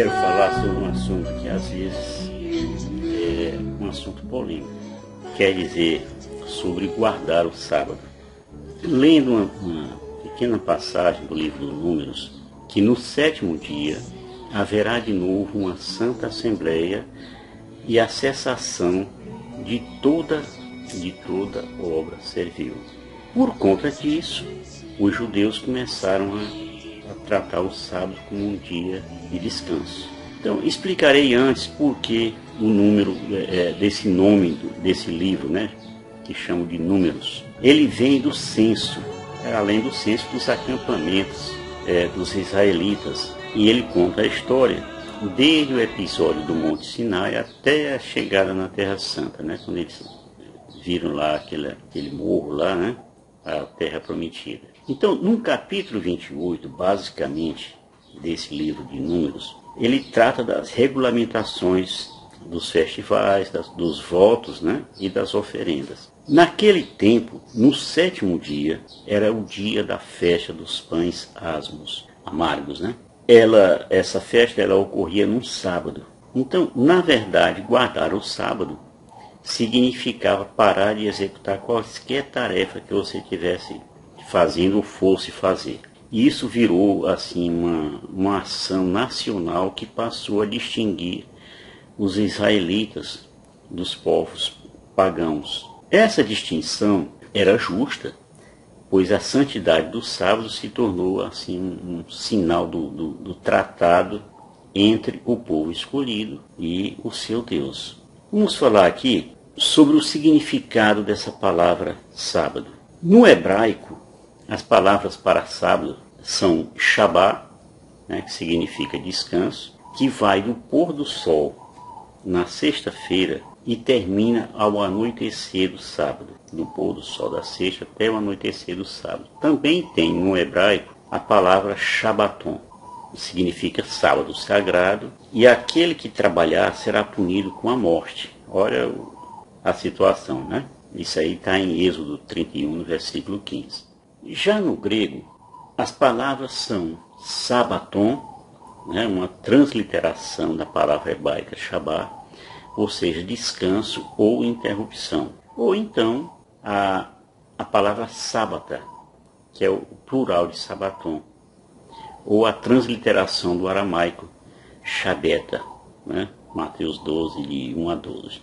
quero falar sobre um assunto que às vezes é um assunto polêmico. Quer dizer, sobre guardar o sábado. Lendo uma pequena passagem do livro dos Números, que no 7º dia haverá de novo uma santa assembleia e a cessação de toda obra servil. Por conta disso, os judeus começaram a tratar o sábado como um dia de descanso. Então, explicarei antes por que o número desse nome desse livro, que chamam de Números. Ele vem do censo, além do censo dos acampamentos dos israelitas, e ele conta a história desde o episódio do Monte Sinai até a chegada na Terra Santa, quando eles viram lá aquele morro lá, a Terra Prometida. Então, no capítulo 28, basicamente, desse livro de Números, ele trata das regulamentações dos festivais, dos votos, e das oferendas. Naquele tempo, no 7º dia, era o dia da festa dos pães amargos, Essa festa ocorria num sábado. Então, na verdade, guardar o sábado significava parar de executar qualquer tarefa que você estivesse fazendo ou fosse fazer. E isso virou assim uma ação nacional que passou a distinguir os israelitas dos povos pagãos. Essa distinção era justa, pois a santidade do sábado se tornou assim um sinal do tratado entre o povo escolhido e o seu Deus. Vamos falar aqui sobre o significado dessa palavra sábado. No hebraico, as palavras para sábado são Shabá, que significa descanso, que vai do pôr do sol na sexta-feira e termina ao anoitecer do sábado, do pôr do sol da sexta até o anoitecer do sábado. Também tem no hebraico a palavra Shabaton, que significa sábado sagrado, e aquele que trabalhar será punido com a morte. Olha a situação, Isso aí está em Êxodo 31, no versículo 15. Já no grego, as palavras são Sabaton, uma transliteração da palavra hebraica Shabá, ou seja, descanso ou interrupção. Ou então a palavra sábata, que é o plural de Sabaton, ou a transliteração do aramaico Shabeta, Mateus 12, de 1 a 12.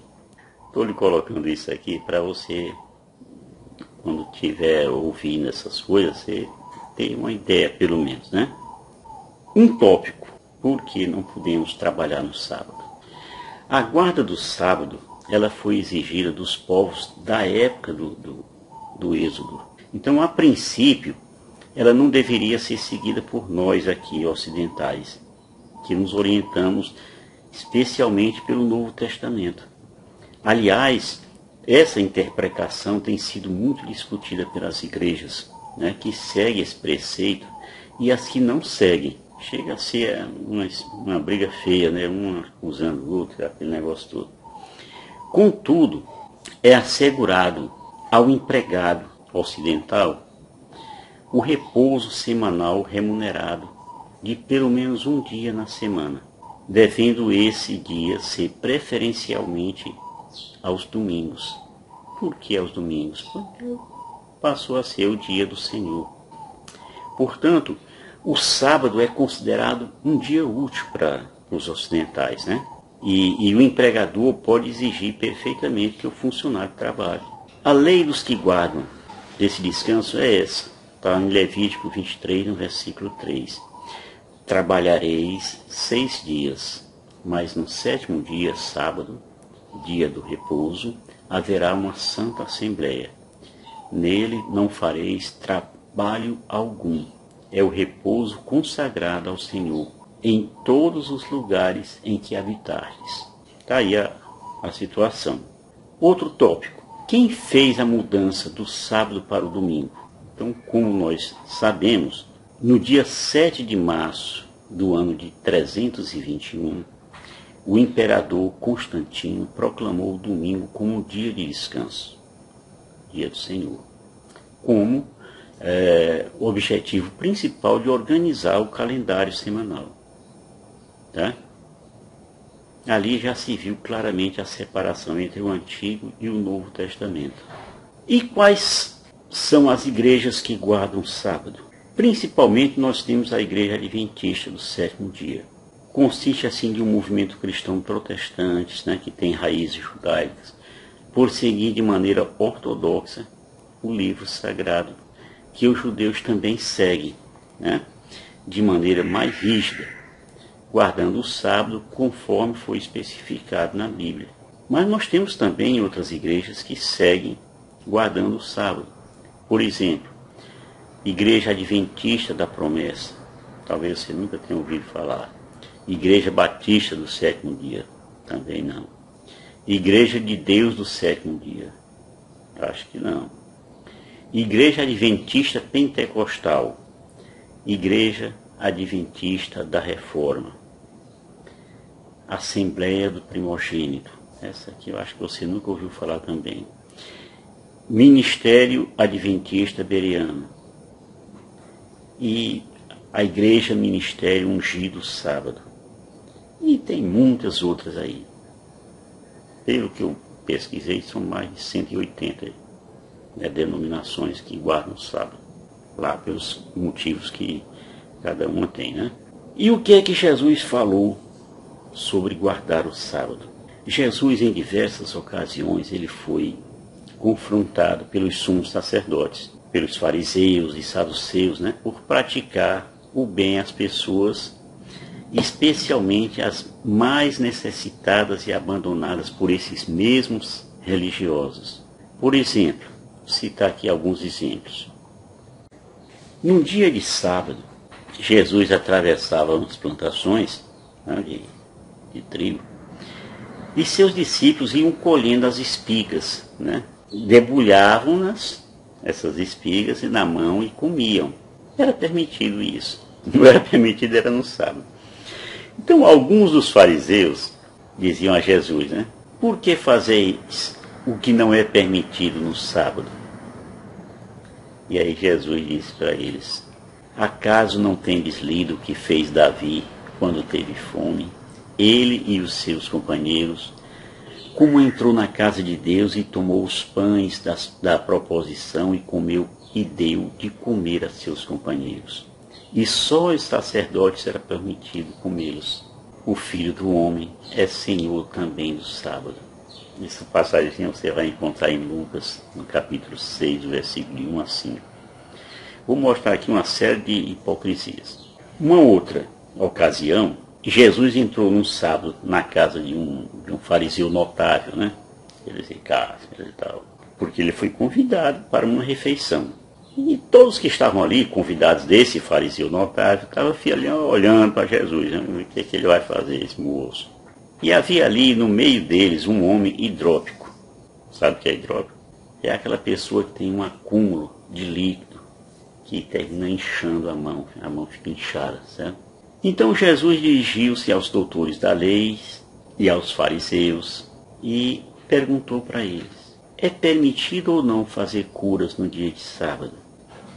Estou lhe colocando isso aqui para você, quando estiver ouvindo essas coisas, você ter uma ideia, pelo menos, Um tópico: por que não podemos trabalhar no sábado? A guarda do sábado, ela foi exigida dos povos da época do Êxodo. Então, a princípio, ela não deveria ser seguida por nós aqui, ocidentais, que nos orientamos especialmente pelo Novo Testamento. Aliás, essa interpretação tem sido muito discutida pelas igrejas, que seguem esse preceito, e as que não seguem. Chega a ser uma briga feia, uma acusando o outro, aquele negócio todo. Contudo, é assegurado ao empregado ocidental o repouso semanal remunerado de pelo menos um dia na semana, devendo esse dia ser preferencialmente aos domingos. Por que aos domingos? Porque passou a ser o dia do Senhor. Portanto, o sábado é considerado um dia útil para os ocidentais, E o empregador pode exigir perfeitamente que o funcionário trabalhe. A lei dos que guardam desse descanso é essa. Está em Levítico 23, no versículo 3. Trabalhareis 6 dias, mas no 7º dia, sábado, dia do repouso, haverá uma santa assembleia. Nele não fareis trabalho algum. É o repouso consagrado ao Senhor em todos os lugares em que habitardes. Está aí a situação. Outro tópico: quem fez a mudança do sábado para o domingo? Então, como nós sabemos, no dia 7 de março do ano de 321, o imperador Constantino proclamou o domingo como um dia de descanso, dia do Senhor, como o objetivo principal de organizar o calendário semanal. ali já se viu claramente a separação entre o Antigo e o Novo Testamento. E quais são as igrejas que guardam o sábado? Principalmente nós temos a Igreja Adventista do Sétimo Dia. Consiste assim de um movimento cristão protestante, que tem raízes judaicas, por seguir de maneira ortodoxa o livro sagrado, que os judeus também seguem, de maneira mais rígida, guardando o sábado conforme foi especificado na Bíblia. Mas nós temos também outras igrejas que seguem guardando o sábado. Por exemplo, Igreja Adventista da Promessa, talvez você nunca tenha ouvido falar. Igreja Batista do Sétimo Dia, também não. Igreja de Deus do Sétimo Dia, acho que não. Igreja Adventista Pentecostal, Igreja Adventista da Reforma, Assembleia do Primogênito, essa aqui eu acho que você nunca ouviu falar também. Ministério Adventista Bereano e a Igreja Ministério Ungido Sábado. E tem muitas outras aí. Pelo que eu pesquisei, são mais de 180 denominações que guardam o sábado, lá pelos motivos que cada uma tem, E o que é que Jesus falou sobre guardar o sábado? Jesus, em diversas ocasiões, ele foi confrontado pelos sumos sacerdotes, pelos fariseus e saduceus, por praticar o bem às pessoas, especialmente as mais necessitadas e abandonadas por esses mesmos religiosos. Por exemplo, vou citar aqui alguns exemplos. Num dia de sábado, Jesus atravessava umas plantações de trigo e seus discípulos iam colhendo as espigas, debulhavam-nas, essas espigas, na mão e comiam. Era permitido isso. Não era permitido, era no sábado. Então, alguns dos fariseus diziam a Jesus, por que fazeis o que não é permitido no sábado? E aí Jesus disse para eles, acaso não tendes lido o que fez Davi quando teve fome, ele e os seus companheiros, como entrou na casa de Deus e tomou os pães da proposição e comeu e deu de comer a seus companheiros. E só os sacerdotes era permitido comê-los. O Filho do Homem é Senhor também do sábado. Essa passagem você vai encontrar em Lucas, no capítulo 6, versículo de 1 a 5. Vou mostrar aqui uma série de hipocrisias. Uma outra ocasião, Jesus entrou num sábado na casa de um fariseu notável, Eles ricaços e tal, porque ele foi convidado para uma refeição. E todos que estavam ali, convidados desse fariseu notável, estavam olhando para Jesus, o que ele vai fazer, esse moço. E havia ali no meio deles um homem hidrópico. Sabe o que é hidrópico? É aquela pessoa que tem um acúmulo de líquido que termina inchando a mão fica inchada, certo? Então Jesus dirigiu-se aos doutores da lei e aos fariseus e perguntou para eles, é permitido ou não fazer curas no dia de sábado?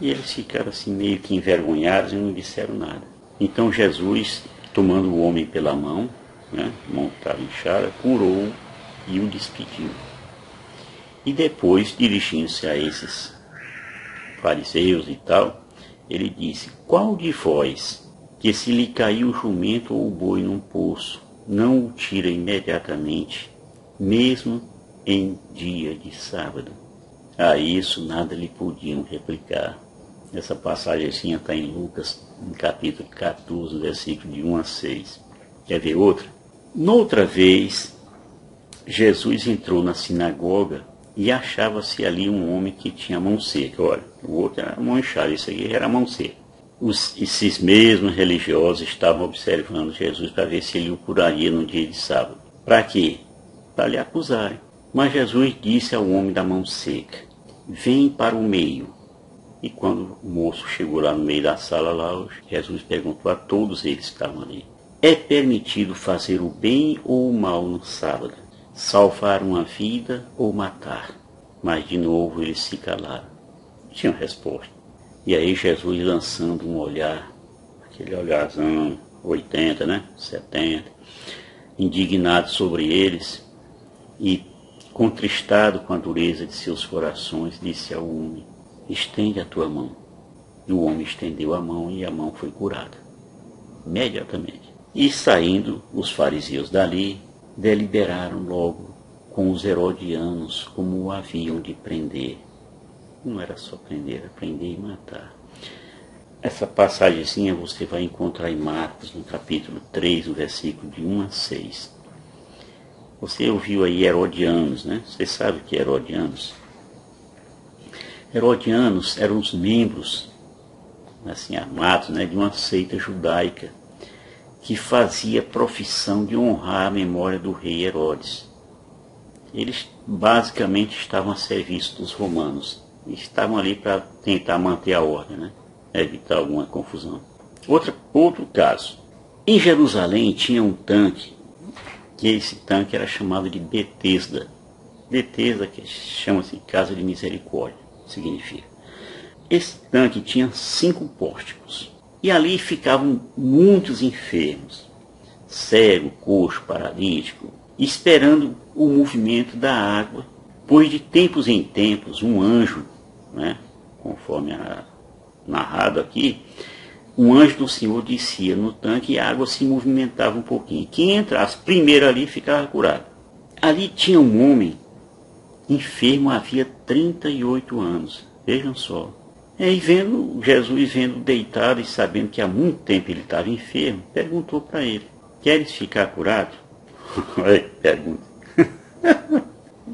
E eles ficaram assim meio que envergonhados e não disseram nada. Então Jesus, tomando o homem pela mão, a mão estava inchada, curou e o despediu. E depois, dirigindo-se a esses fariseus e tal, ele disse, qual de vós, que se lhe caiu o jumento ou o boi num poço, não o tira imediatamente, mesmo em dia de sábado? A isso nada lhe podiam replicar. Essa passagem está em Lucas, no capítulo 14, versículo de 1 a 6. Quer ver outra? Noutra vez, Jesus entrou na sinagoga e achava-se ali um homem que tinha a mão seca. Olha, o outro era a mão inchada, isso aqui era a mão seca. Esses mesmos religiosos estavam observando Jesus para ver se ele o curaria no dia de sábado. Para quê? Para lhe acusarem. Mas Jesus disse ao homem da mão seca, vem para o meio. E quando o moço chegou lá no meio da sala, Jesus perguntou a todos eles que estavam ali, é permitido fazer o bem ou o mal no sábado? Salvar uma vida ou matar? Mas de novo eles se calaram. Não tinham resposta. E aí Jesus, lançando um olhar, aquele olharzão 80, 70, indignado sobre eles e contristado com a dureza de seus corações, disse ao homem: estende a tua mão. E o homem estendeu a mão e a mão foi curada, imediatamente. E saindo os fariseus dali, deliberaram logo com os herodianos como o haviam de prender. Não era só prender, era prender e matar. Essa passagemzinha você vai encontrar em Marcos, no capítulo 3, no versículo de 1 a 6. Você ouviu aí herodianos, né? Você sabe o que é herodianos? Herodianos eram os membros, assim, armados, né, de uma seita judaica que fazia profissão de honrar a memória do rei Herodes. Eles basicamente estavam a serviço dos romanos. Estavam ali para tentar manter a ordem, né? Evitar alguma confusão. Outro caso. Em Jerusalém tinha um tanque, que esse tanque era chamado de Betesda. Betesda, que chama-se Casa de Misericórdia, significa. Esse tanque tinha 5 pórticos. E ali ficavam muitos enfermos, cego, coxo, paralítico, esperando o movimento da água, pois de tempos em tempos um anjo, né, conforme narrado aqui, um anjo do Senhor descia no tanque e a água se movimentava um pouquinho. Quem entrasse primeiro ali ficava curado. Ali tinha um homem enfermo havia 38 anos, vejam só. E vendo Jesus deitado e sabendo que há muito tempo ele estava enfermo, perguntou para ele: queres ficar curado? Olha, pergunta.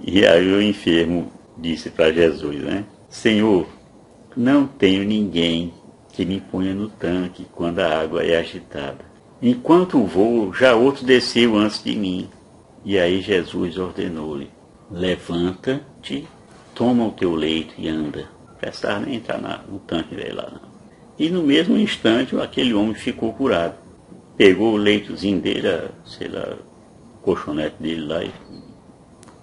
E aí o enfermo disse para Jesus, né? Senhor, não tenho ninguém que me ponha no tanque quando a água é agitada. Enquanto vou, já outro desceu antes de mim. E aí Jesus ordenou-lhe: levanta-te, toma o teu leito e anda. Precisava nem entrar no tanque dele lá, não. E no mesmo instante aquele homem ficou curado. Pegou o leitozinho dele, sei lá, o colchonete dele lá e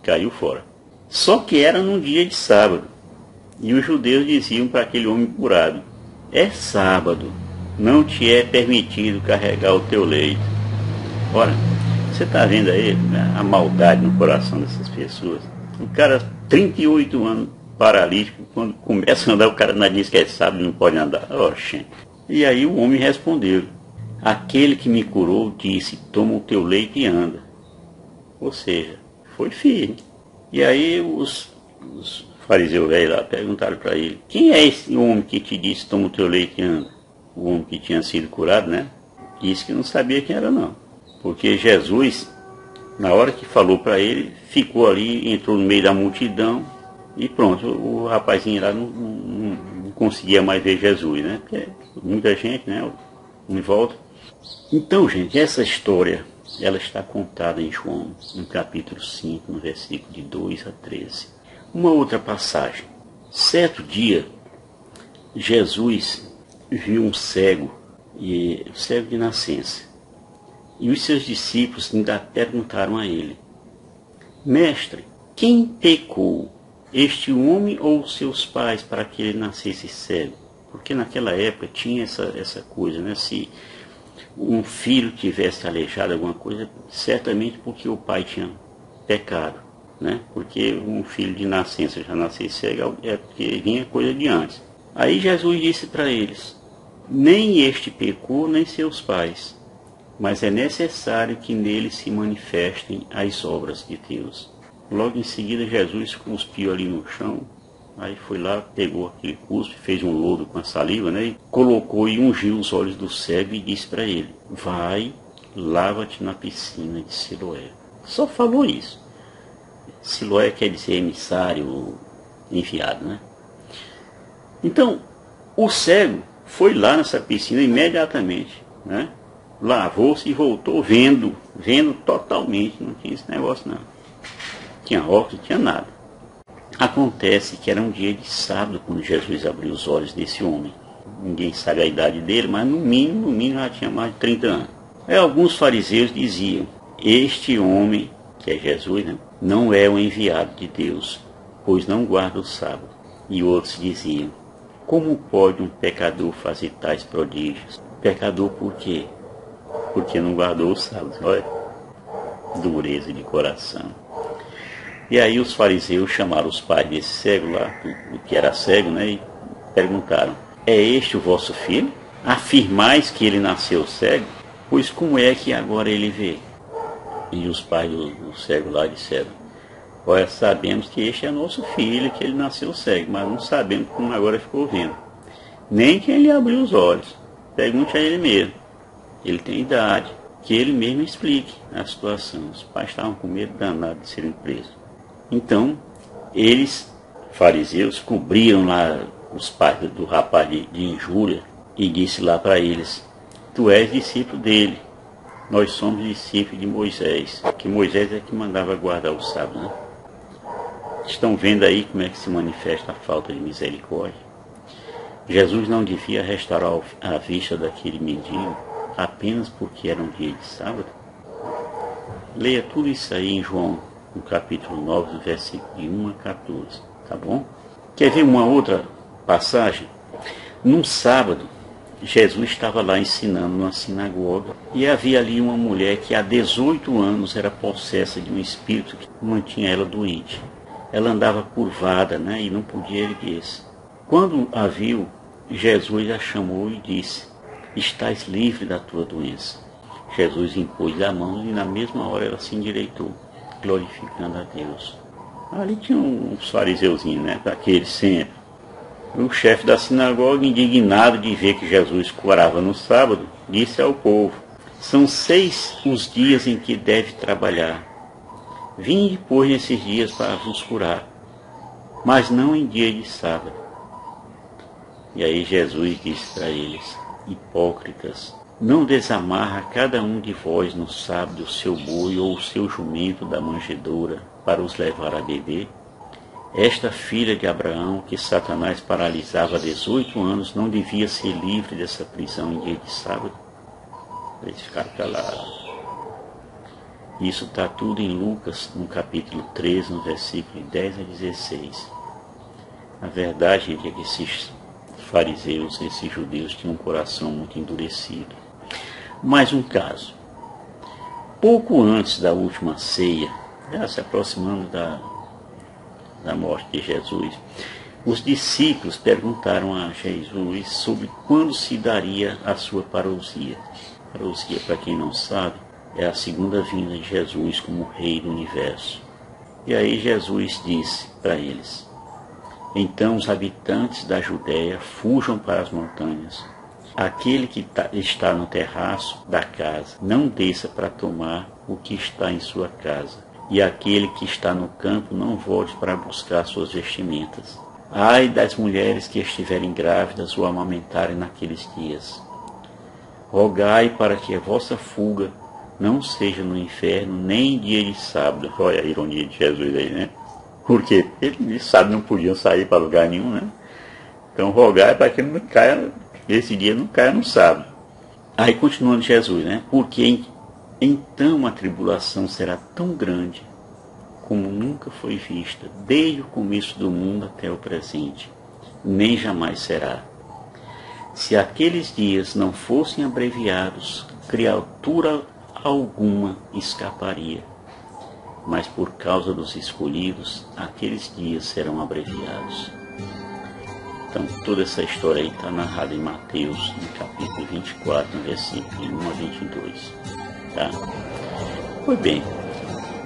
caiu fora. Só que era num dia de sábado. E os judeus diziam para aquele homem curado: é sábado, não te é permitido carregar o teu leito. Ora, você está vendo aí, né, a maldade no coração dessas pessoas? O cara, 38 anos, paralítico, quando começa a andar, o cara diz que é sábado, não pode andar. Oxe. E aí o homem respondeu: aquele que me curou disse, toma o teu leito e anda. Ou seja, foi firme. E aí os fariseus velhos lá perguntaram para ele: quem é esse homem que te disse, toma o teu leito e anda? O homem que tinha sido curado, né? Disse que não sabia quem era, não. Porque Jesus, na hora que falou para ele, ficou ali, entrou no meio da multidão e pronto, o rapazinho lá não conseguia mais ver Jesus, né? Porque muita gente, né, em volta. Então, gente, essa história, ela está contada em João, no capítulo 5, no versículo de 2 a 13. Uma outra passagem. Certo dia, Jesus viu um cego de nascença. E os seus discípulos ainda perguntaram a ele: mestre, quem pecou, este homem ou seus pais, para que ele nascesse cego? Porque naquela época tinha essa coisa, né? Se um filho tivesse aleijado alguma coisa, certamente porque o pai tinha pecado, né? Porque um filho de nascença já nascer cego é porque vinha coisa de antes. Aí Jesus disse para eles: nem este pecou, nem seus pais, mas é necessário que nele se manifestem as obras de Deus. Logo em seguida Jesus cuspiu ali no chão, aí foi lá, pegou aquele cuspe, fez um lodo com a saliva, né, e colocou e ungiu os olhos do cego e disse para ele: vai, lava-te na piscina de Siloé. Só falou isso. Siloé quer dizer emissário, enviado, né? Então, o cego foi lá nessa piscina imediatamente, né? Lavou-se e voltou vendo totalmente, não tinha esse negócio não. Tinha óculos, não tinha nada. Acontece que era um dia de sábado quando Jesus abriu os olhos desse homem. Ninguém sabe a idade dele, mas no mínimo já tinha mais de 30 anos. Aí alguns fariseus diziam: este homem, que é Jesus, né, não é o enviado de Deus, pois não guarda o sábado. E outros diziam: como pode um pecador fazer tais prodígios? Pecador por quê? Porque não guardou o sábado. Olha. dureza de coração. E aí os fariseus chamaram os pais desse cego lá, o que era cego, né, e perguntaram: é este o vosso filho? Afirmais que ele nasceu cego? Pois como é que agora ele vê? E os pais do cego lá disseram: olha, sabemos que este é nosso filho, que ele nasceu cego, mas não sabemos como agora ficou vendo. Nem quem lhe abriu os olhos. Pergunte a ele mesmo. Ele tem idade. Que ele mesmo explique a situação. Os pais estavam com medo danado de serem presos. Então, eles, fariseus, cobriram lá os pais do rapaz de injúria e disse lá para eles: tu és discípulo dele, nós somos discípulos de Moisés, que Moisés é que mandava guardar o sábado, né? Estão vendo aí como é que se manifesta a falta de misericórdia? Jesus não devia restaurar a vista daquele mendigo apenas porque era um dia de sábado? Leia tudo isso aí em João, no capítulo 9, versículo de 1 a 14, tá bom? Quer ver uma outra passagem? Num sábado, Jesus estava lá ensinando numa sinagoga e havia ali uma mulher que há 18 anos era possessa de um espírito que mantinha ela doente. Ela andava curvada, né, e não podia erguer-se. Quando a viu, Jesus a chamou e disse: estás livre da tua doença. Jesus impôs-lhe a mão e na mesma hora ela se endireitou, glorificando a Deus. Ali tinha uns fariseuzinhos, né, daqueles sempre. O chefe da sinagoga, indignado de ver que Jesus curava no sábado, disse ao povo: são 6 os dias em que deve trabalhar. Vinde, pois, nesses dias para vos curar, mas não em dia de sábado. E aí Jesus disse para eles: hipócritas, não desamarra cada um de vós no sábado o seu boi ou o seu jumento da manjedoura para os levar a beber? Esta filha de Abraão, que Satanás paralisava há 18 anos, não devia ser livre dessa prisão em dia de sábado? Eles ficaram calados. Isso está tudo em Lucas, no capítulo 13, no versículo 10 a 16. A verdade, gente, é que esses fariseus, esses judeus, tinham um coração muito endurecido. Mais um caso. Pouco antes da última ceia, já se aproximando da morte de Jesus, os discípulos perguntaram a Jesus sobre quando se daria a sua parousia. Parousia, para quem não sabe, é a segunda vinda de Jesus como Rei do Universo. E aí Jesus disse para eles: então os habitantes da Judéia fujam para as montanhas. Aquele que está no terraço da casa, não desça para tomar o que está em sua casa. E aquele que está no campo, não volte para buscar suas vestimentas. Ai das mulheres que estiverem grávidas ou amamentarem naqueles dias. Rogai para que a vossa fuga não seja no inferno, nem em dia de sábado. Olha a ironia de Jesus aí, né? Porque ele de sábado não podiam sair para lugar nenhum, né? Então rogai para que não caia, esse dia não caia no sábado. Aí continuando Jesus, né? Porque então a tribulação será tão grande como nunca foi vista, desde o começo do mundo até o presente, nem jamais será. Se aqueles dias não fossem abreviados, criatura alguma escaparia. Mas por causa dos escolhidos, aqueles dias serão abreviados. Então, toda essa história aí está narrada em Mateus, no capítulo 24, no versículo 1 a 22. Tá? Pois bem,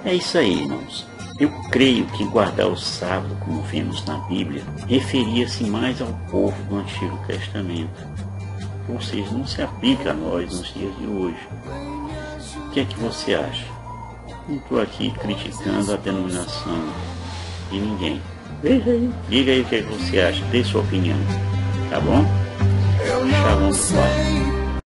é isso aí, irmãos. Eu creio que guardar o sábado, como vemos na Bíblia, referia-se mais ao povo do Antigo Testamento. Ou seja, não se aplica a nós nos dias de hoje. O que é que você acha? Não estou aqui criticando a denominação de ninguém. Veja aí, diga aí o que é que você acha, dê sua opinião. Tá bom? Eu não sei